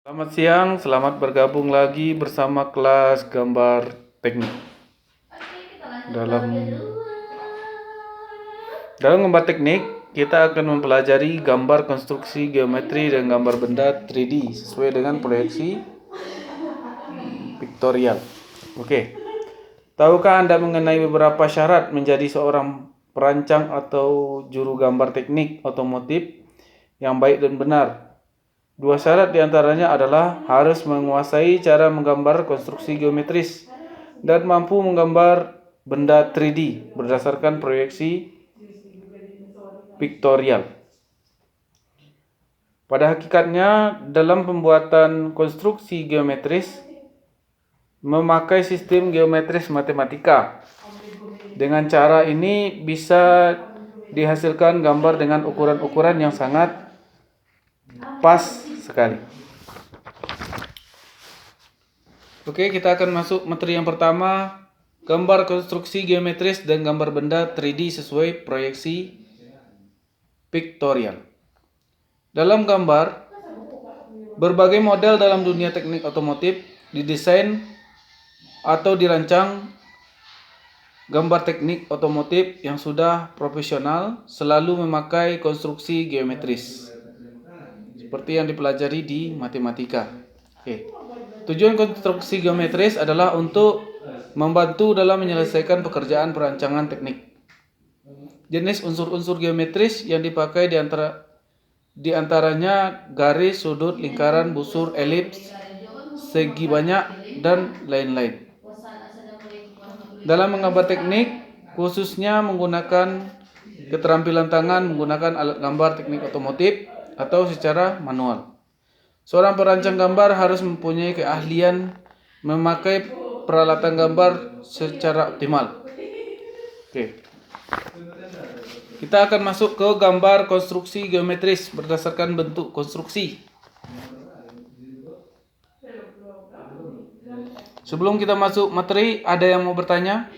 Selamat siang, selamat bergabung lagi bersama kelas gambar teknik. Dalam gambar teknik, kita akan mempelajari gambar konstruksi geometri dan gambar benda 3D sesuai dengan proyeksi pictorial. Oke. Tahukah Anda mengenai beberapa syarat menjadi seorang perancang atau juru gambar teknik otomotif yang baik dan benar? Dua syarat diantaranya adalah harus menguasai cara menggambar konstruksi geometris dan mampu menggambar benda 3D berdasarkan proyeksi pictorial. Pada hakikatnya, dalam pembuatan konstruksi geometris memakai sistem geometris matematika. Dengan cara ini bisa dihasilkan gambar dengan ukuran-ukuran yang sangat pas sekali. Oke, kita akan masuk materi yang pertama, gambar konstruksi geometris dan gambar benda 3D sesuai proyeksi pictorial. Dalam gambar, berbagai model dalam dunia teknik otomotif didesain atau dirancang. Gambar teknik otomotif yang sudah profesional selalu memakai konstruksi geometris, seperti yang dipelajari di matematika. Oke. Tujuan konstruksi geometris adalah untuk membantu dalam menyelesaikan pekerjaan perancangan teknik. Jenis unsur-unsur geometris yang dipakai di antaranya garis, sudut, lingkaran, busur, elips, segi banyak, dan lain-lain. Dalam menggambar teknik, khususnya menggunakan keterampilan tangan menggunakan alat gambar teknik otomotif atau secara manual. Seorang perancang gambar harus mempunyai keahlian memakai peralatan gambar secara optimal. Oke. Kita akan masuk ke gambar konstruksi geometris berdasarkan bentuk konstruksi. Sebelum kita masuk materi, ada yang mau bertanya?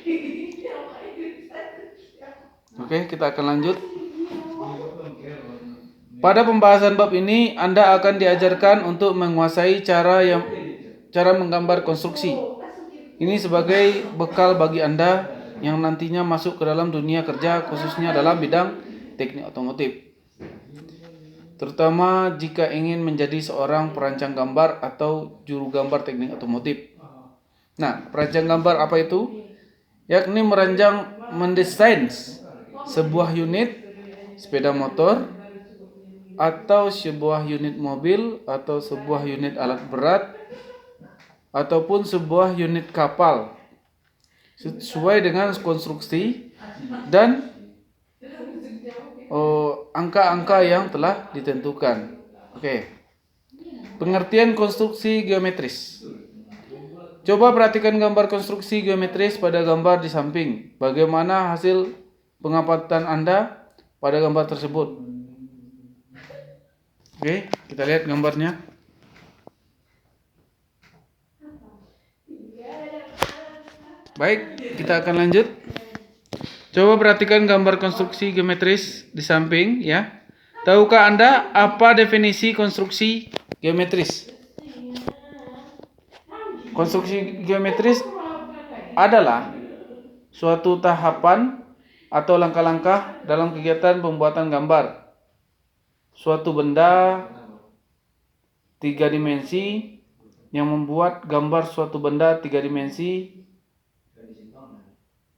Oke, kita akan lanjut. Pada pembahasan bab ini, Anda akan diajarkan untuk menguasai cara menggambar konstruksi. Ini sebagai bekal bagi Anda yang nantinya masuk ke dalam dunia kerja, khususnya dalam bidang teknik otomotif. Terutama jika ingin menjadi seorang perancang gambar atau juru gambar teknik otomotif. Nah, perancang gambar apa itu? Yakni mendesain sebuah unit sepeda motor atau sebuah unit mobil atau sebuah unit alat berat ataupun sebuah unit kapal sesuai dengan konstruksi dan angka-angka yang telah ditentukan. Oke. Pengertian konstruksi geometris. Coba perhatikan gambar konstruksi geometris pada gambar di samping. Bagaimana hasil pengamatan Anda pada gambar tersebut? Oke, kita lihat gambarnya. Baik, kita akan lanjut. Coba perhatikan gambar konstruksi geometris di samping ya. Tahukah Anda apa definisi konstruksi geometris? Konstruksi geometris adalah suatu tahapan atau langkah-langkah dalam kegiatan pembuatan gambar suatu benda 3 dimensi yang membuat gambar suatu benda 3 dimensi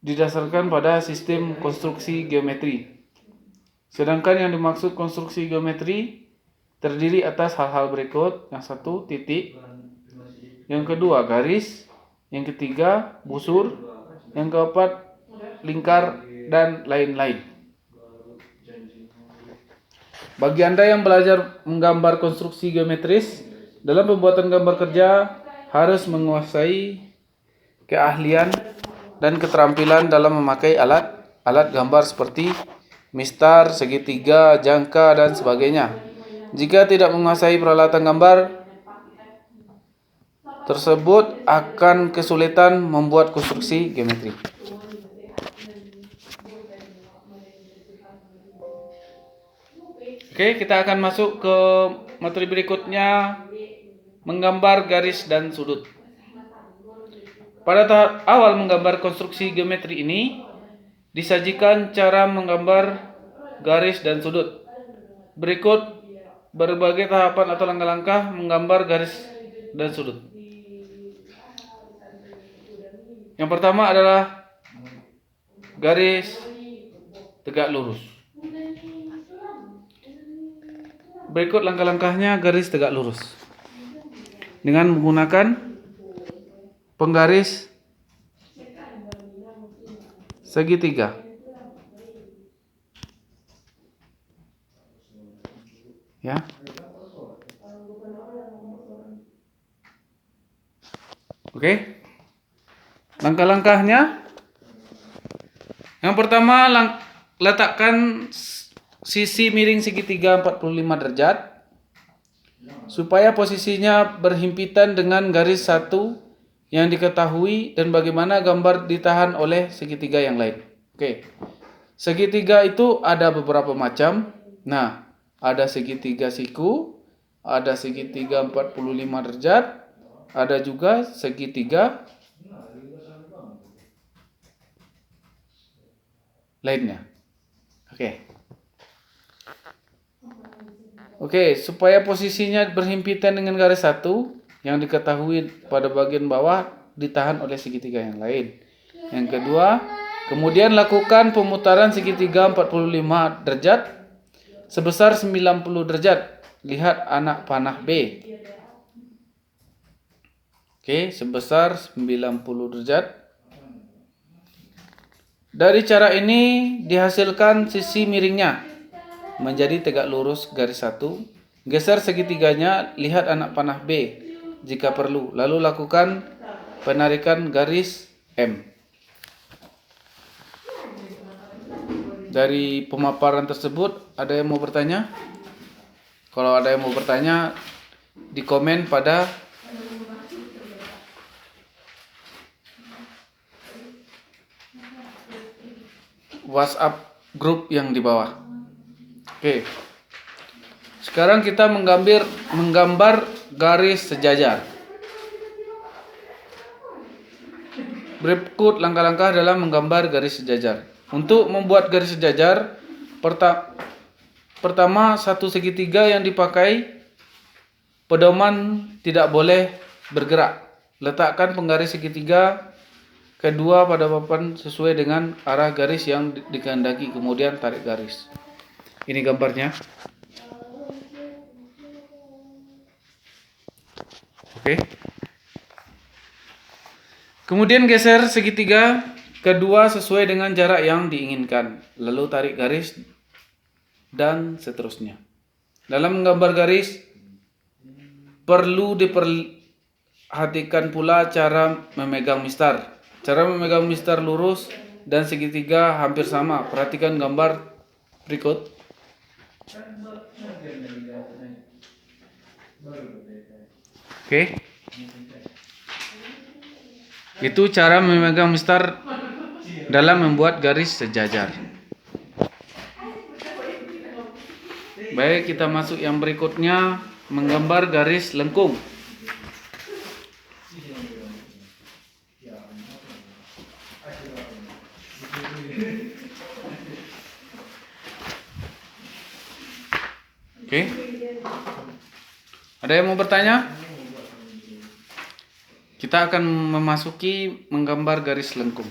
didasarkan pada sistem konstruksi geometri. Sedangkan yang dimaksud konstruksi geometri terdiri atas hal-hal berikut. Yang satu, titik. Yang kedua, garis. Yang ketiga, busur. Yang keempat, lingkar, dan lain-lain. Bagi Anda yang belajar menggambar konstruksi geometris, dalam pembuatan gambar kerja harus menguasai keahlian dan keterampilan dalam memakai alat gambar seperti mistar, segitiga, jangka, dan sebagainya. Jika tidak menguasai peralatan gambar tersebut, akan kesulitan membuat konstruksi geometri. Oke, kita akan masuk ke materi berikutnya, menggambar garis dan sudut. Pada tahap awal menggambar konstruksi geometri ini, disajikan cara menggambar garis dan sudut. Berikut berbagai tahapan atau langkah-langkah menggambar garis dan sudut. Yang pertama adalah garis tegak lurus. Berikut langkah-langkahnya garis tegak lurus. Dengan menggunakan penggaris segitiga. Ya. Oke. Langkah-langkahnya. Yang pertama, letakkan sisi miring segitiga 45 derajat supaya posisinya berhimpitan dengan garis satu yang diketahui dan bagaimana gambar ditahan oleh segitiga yang lain. Oke. Segitiga itu ada beberapa macam. Nah, ada segitiga siku, ada segitiga 45 derajat, ada juga segitiga lainnya. Oke, supaya posisinya berhimpitan dengan garis satu yang diketahui pada bagian bawah ditahan oleh segitiga yang lain. Yang kedua, kemudian lakukan pemutaran segitiga 45 derajat sebesar 90 derajat. Lihat anak panah B. Oke, sebesar 90 derajat. Dari cara ini dihasilkan sisi miringnya menjadi tegak lurus garis satu. Geser segitiganya, lihat anak panah B jika perlu. Lalu lakukan penarikan garis M. Dari pemaparan tersebut, ada yang mau bertanya? Kalau ada yang mau bertanya, di komen pada WhatsApp grup yang di bawah. Oke. Sekarang kita menggambar garis sejajar. Berikut langkah-langkah dalam menggambar garis sejajar. Untuk membuat garis sejajar, pertama satu segitiga yang dipakai pedoman tidak boleh bergerak. Letakkan penggaris segitiga kedua pada papan sesuai dengan arah garis yang dikehendaki, kemudian tarik garis. Ini gambarnya. Oke. Kemudian geser segitiga kedua sesuai dengan jarak yang diinginkan. Lalu tarik garis dan seterusnya. Dalam menggambar garis perlu diperhatikan pula cara memegang mistar. Cara memegang mistar lurus dan segitiga hampir sama. Perhatikan gambar berikut. Oke. Itu cara memegang mistar dalam membuat garis sejajar. Baik, kita masuk yang berikutnya, menggambar garis lengkung. Oke. Ada yang mau bertanya? Kita akan memasuki menggambar garis lengkung.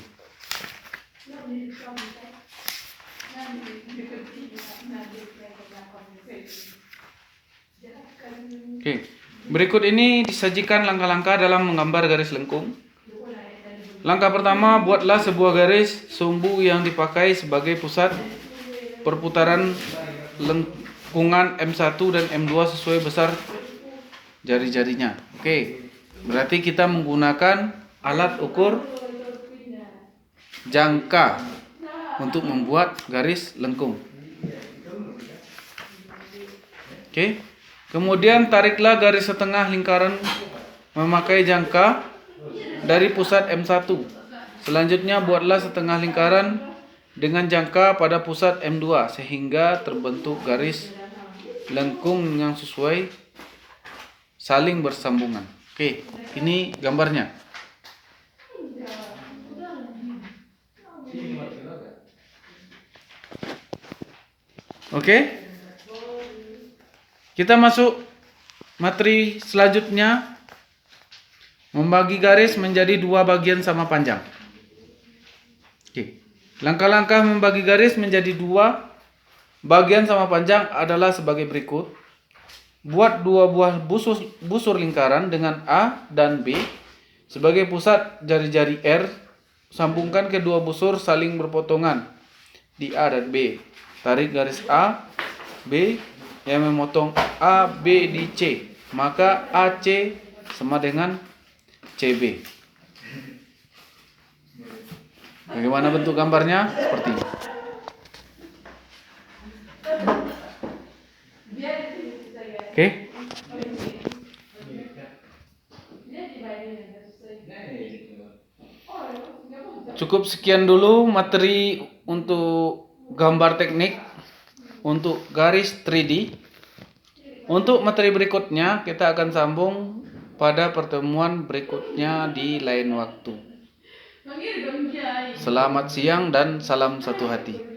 Oke. Berikut ini disajikan langkah-langkah dalam menggambar garis lengkung. Langkah pertama, buatlah sebuah garis sumbu yang dipakai sebagai pusat perputaran lengkungan M1 dan M2 sesuai besar jari-jarinya. Oke. Berarti kita menggunakan alat ukur jangka untuk membuat garis lengkung. Oke. Kemudian tariklah garis setengah lingkaran memakai jangka dari pusat M1. Selanjutnya buatlah setengah lingkaran dengan jangka pada pusat M2 sehingga terbentuk garis lengkung yang sesuai saling bersambungan. Oke, ini gambarnya. Oke. Kita masuk materi selanjutnya. Membagi garis menjadi dua bagian sama panjang. Oke. Langkah-langkah membagi garis menjadi dua bagian sama panjang adalah sebagai berikut. Buat dua buah busur lingkaran dengan A dan B sebagai pusat jari-jari R. Sambungkan kedua busur saling berpotongan di A dan B. Tarik garis A, B yang memotong A, B di C. Maka AC sama dengan CB. Bagaimana bentuk gambarnya? Seperti ini. Oke. Cukup sekian dulu materi untuk gambar teknik untuk garis 3D. Untuk materi berikutnya kita akan sambung pada pertemuan berikutnya di lain waktu. Selamat siang dan salam satu hati.